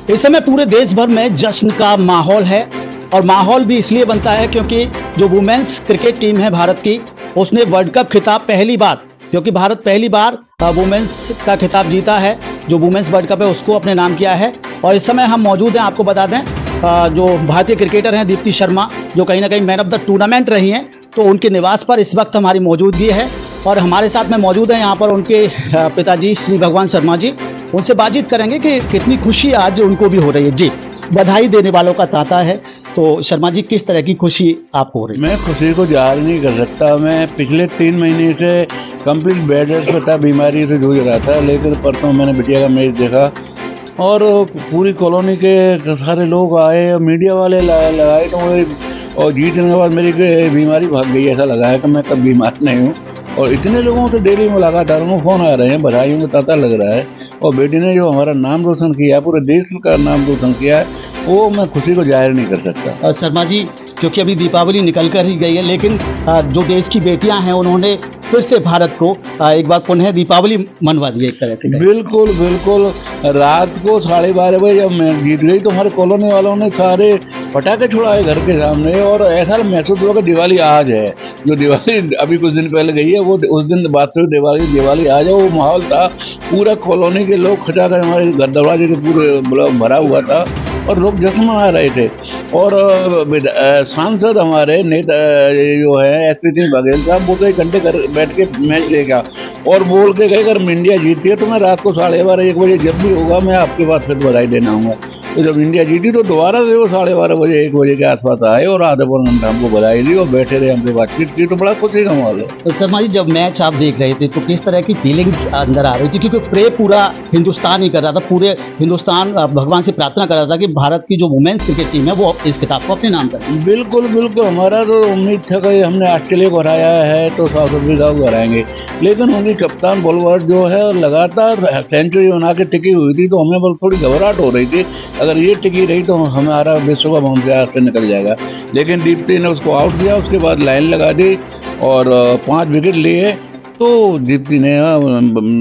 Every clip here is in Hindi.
इस समय पूरे देश भर में जश्न का माहौल है और माहौल भी इसलिए बनता है क्योंकि जो वुमेन्स क्रिकेट टीम है भारत की, उसने वर्ल्ड कप खिताब पहली बार, क्योंकि भारत पहली बार वुमेन्स का खिताब जीता है, जो वुमेन्स वर्ल्ड कप है उसको अपने नाम किया है। और इस समय हम मौजूद हैं, आपको बता दें, जो भारतीय क्रिकेटर हैं दीप्ति शर्मा, जो कहीं ना कहीं मैन ऑफ द टूर्नामेंट रही हैं, तो उनके निवास पर इस वक्त हमारी मौजूदगी है। और हमारे साथ में मौजूद हैं यहाँ पर उनके पिताजी श्री भगवान शर्मा जी। उनसे बातचीत करेंगे कि कितनी खुशी आज उनको भी हो रही है। जी, बधाई देने वालों का तांता है, तो शर्मा जी किस तरह की खुशी आपको हो रही है? मैं खुशी को जाहिर नहीं कर सकता। मैं पिछले 3 महीने से कंप्लीट बेड रेस्ट पे था, बीमारी से जूझ रहा था, लेकिन परसों मैंने बिटिया का मैच देखा और पूरी कॉलोनी के सारे लोग आए, मीडिया वाले लगाए तो और जीतने के बाद मेरी बीमारी भाग गई। ऐसा लगा है कि मैं कब बीमार नहीं हूँ। और इतने लोगों से डेली मुलाकात आ रहा हूँ, फ़ोन आ रहे हैं, बधाइयों का तांता लग रहा है। और बेटी ने जो हमारा नाम रोशन किया, पूरे देश का नाम रोशन किया है, वो मैं खुशी को जाहिर नहीं कर सकता। शर्मा जी, क्योंकि अभी दीपावली निकल कर ही गई है, लेकिन जो देश की बेटियां हैं उन्होंने फिर से भारत को एक बार पुनः दीपावली मनवा दी एक तरह से। बिल्कुल बिल्कुल। रात को 12:30 बजे जब मैं जीत गई तो हमारे कॉलोनी वालों ने सारे पटाखे छुड़ाए घर के सामने, और ऐसा महसूस हुआ कि दिवाली आज है। जो दिवाली अभी कुछ दिन पहले गई है, वो उस दिन बात से दिवाली आज है। वो माहौल था, पूरा कॉलोनी के लोग खचा कर हमारे घर दरवाजे के पूरे भरा हुआ था और लोग जश्न मना रहे थे। और सांसद हमारे नेता जो है एसपी सिंह बघेल साहब, वो तो 1 घंटे बैठ के मैच लेगा और बोल के गए अगर इंडिया जीती है तो मैं रात को 12:30 1 बजे जब भी होगा मैं आपके पास फिर बधाई देना आऊँगा। तो जब इंडिया जीती तो दोबारा से वो 12:30 बजे 1 बजे के आसपास आए और आधा पौन घंटा हमको बधाई दी और बैठे रहे, हमसे बातचीत की। तो बड़ा खुशी का माहौल है। तो शर्मा जी, जब मैच आप देख रहे थे तो किस तरह की फीलिंग्स अंदर आ रही थी? क्योंकि प्रे पूरा हिंदुस्तान ही कर रहा था, पूरे हिंदुस्तान भगवान से प्रार्थना कर रहा था कि भारत की जो वुमेन्स क्रिकेट टीम है वो इस खिताब को अपने नाम करे। बिल्कुल बिल्कुल। हमारा तो उम्मीद था कि हमने ऑस्ट्रेलिया को हराया है तो साउथ अफ्रीका को हराएंगे, लेकिन उनकी कप्तान बॉलवर जो है लगातार सेंचुरी बना के टिकी हुई थी, तो हमें थोड़ी घबराहट हो रही थी अगर ये टिकी रही तो हमारा विश्व कप हमसे हाथ से निकल जाएगा। लेकिन दीप्ति ने उसको आउट किया, उसके बाद लाइन लगा दी और 5 विकेट लिए। तो दीप्ति ने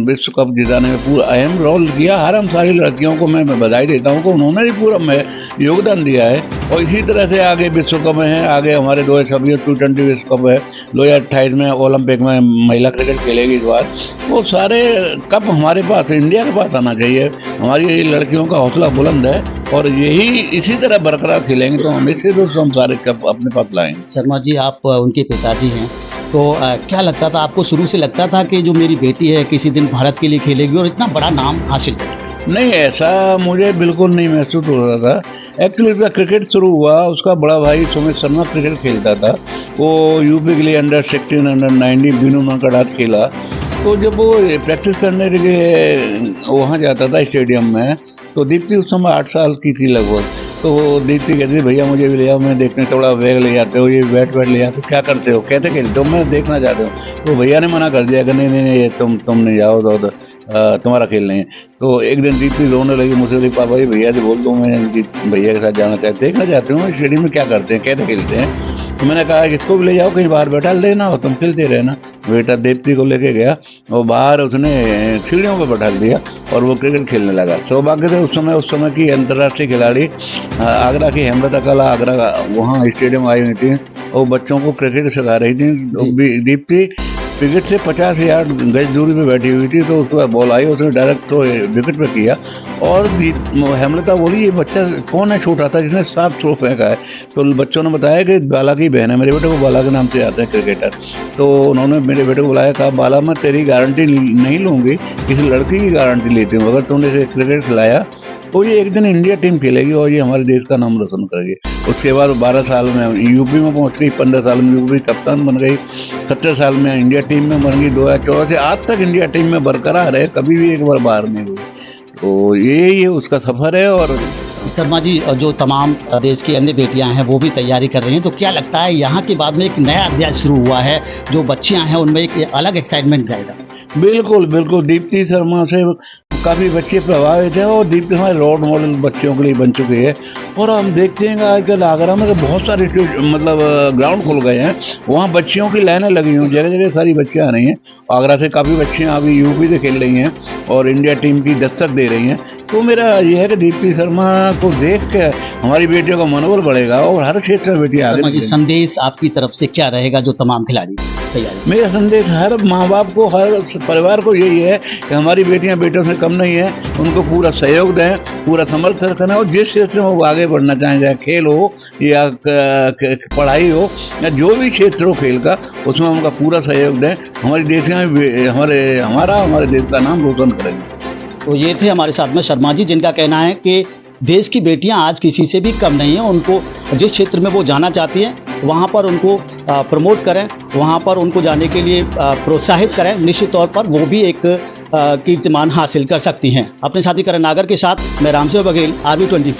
विश्व कप जिताने में पूरा अहम रोल किया। हर हम सारी लड़कियों को मैं बधाई देता हूँ कि उन्होंने भी पूरा योगदान दिया है। और इसी तरह से आगे विश्व कप में है, आगे हमारे 2026 T20 विश्व कप है, 2028 में ओलंपिक में महिला क्रिकेट खेलेगी इस बार। वो सारे कप हमारे पास, इंडिया के पास आना चाहिए। हमारी लड़कियों का हौसला बुलंद है और यही इसी तरह बरकरार खेलेंगे तो निश्चित रूप से हम सारे कप अपने पास लाएंगे। शर्मा जी, आप उनके पिताजी हैं, तो क्या लगता था आपको? शुरू से लगता था कि जो मेरी बेटी है किसी दिन भारत के लिए खेलेगी और इतना बड़ा नाम हासिल करेगी? नहीं, ऐसा मुझे बिल्कुल नहीं महसूस हो रहा था। एक्चुअली उसका क्रिकेट शुरू हुआ, उसका बड़ा भाई सुमित शर्मा क्रिकेट खेलता था। वो यूपी के लिए अंडर-16, अंडर-19 बिनू नंकड़ात खेला। तो जब वो प्रैक्टिस करने के लिए वहाँ जाता था स्टेडियम में, तो दीप्ति उस समय 8 साल की थी लगभग। तो वो दीप्ति कहती भैया मुझे भी ले जाओ, मैं देखने। थोड़ा बैग ले जाते हो, ये बैट ले जाते हो, क्या करते हो? कहते खेलते हो, मैं देखना चाहते हो। तो भैया ने मना कर दिया कि नहीं नहीं नहीं, तुम नहीं जाओ, तो तुम्हारा खेल नहीं है। तो एक दिन दीप्ति रोने लगी, मुझसे बोली पापा जी भैया से बोल दो मैं भैया के साथ जाना चाहते, देखना चाहती हूँ स्टेडियम में क्या करते हैं, कैसे खेलते हैं। तो मैंने कहा इसको भी ले जाओ, कहीं बाहर बैठा लेना हो, तुम खेलते रहना। बेटा दीप्ति को लेके गया और बाहर उसने सीढ़ियों पर बैठा दिया और वो क्रिकेट खेलने लगा। सौभाग्य से उस समय की अंतर्राष्ट्रीय खिलाड़ी आगरा की हेमलता अकाला आगरा वहाँ स्टेडियम आई हुई थी और बच्चों को क्रिकेट सिखा रही थी। दीप्ति विकेट से 50 यार्ड गज दूरी पे बैठी हुई थी, तो उसके बाद बॉल आई, उसने डायरेक्ट थ्रो विकेट पे किया। और हेमलता बोली ये बच्चा कौन है छोटा था जिसने 7 थ्रो फेंका है? तो बच्चों ने बताया कि बाला की बहन है, मेरे बेटे को बाला के नाम से आते हैं क्रिकेटर। तो उन्होंने मेरे बेटे को बुलाया, कहा बाला मैं तेरी गारंटी नहीं लूँगी, किसी लड़की की गारंटी लेती हूँ। अगर तुमने इसे क्रिकेट खिलाया तो ये एक दिन इंडिया टीम खेलेगी और ये हमारे देश का नाम रोशन करेगी। उसके बाद 12 साल में यूपी में पहुंच गई, 15 साल में यूपी कप्तान बन गई, 17 साल में इंडिया टीम में बन गई, 2014 से आज तक इंडिया टीम में बरकरार है, कभी भी एक बार बाहर नहीं हुई। तो ये उसका सफ़र है। और शर्मा जी, जो तमाम देश की अन्य बेटियां हैं वो भी तैयारी कर रही हैं, तो क्या लगता है यहाँ के बाद में एक नया अध्याय शुरू हुआ है, जो बच्चियां हैं उनमें एक अलग एक्साइटमेंट जाएगा? बिल्कुल बिल्कुल। दीप्ति शर्मा से काफ़ी बच्चे प्रभावित हैं और दीप्ति हमारे रोल मॉडल बच्चों के लिए बन चुकी है। और हम देखते हैं कि आजकल आगरा में तो बहुत सारे मतलब ग्राउंड खुल गए हैं, वहाँ बच्चियों की लाइनें लगी हुई, जगह जगह सारी बच्चियाँ आ रही हैं। आगरा से काफ़ी बच्चियाँ अभी यूपी से खेल रही हैं और इंडिया टीम की दस्तक दे रही हैं। तो मेरा ये है कि दीप्ति शर्मा को देख के हमारी बेटियों का मनोबल बढ़ेगा और हर क्षेत्र में बेटियाँ आगे शर्मा जी, बढ़ेंगी। संदेश आपकी तरफ से क्या रहेगा जो तमाम खिलाड़ी तैयारी? मेरा संदेश हर माँ बाप को, हर परिवार को यही है कि हमारी बेटियां बेटों से कम नहीं है, उनको पूरा सहयोग दें, पूरा समर्थन करें और जिस क्षेत्र में वो आगे बढ़ना चाहें, चाहे खेल हो या पढ़ाई हो या जो भी क्षेत्र हो खेल का, उसमें उनका पूरा सहयोग दें। हमारी देश में हमारे देश का नाम रोशन करेंगे। तो ये थे हमारे साथ में शर्मा जी, जिनका कहना है कि देश की बेटियां आज किसी से भी कम नहीं हैं। उनको जिस क्षेत्र में वो जाना चाहती हैं वहाँ पर उनको प्रमोट करें, वहाँ पर उनको जाने के लिए प्रोत्साहित करें। निश्चित तौर पर वो भी एक कीर्तिमान हासिल कर सकती हैं। अपने साथी करण नागर के साथ मैं रामसेव बघेल, RV24।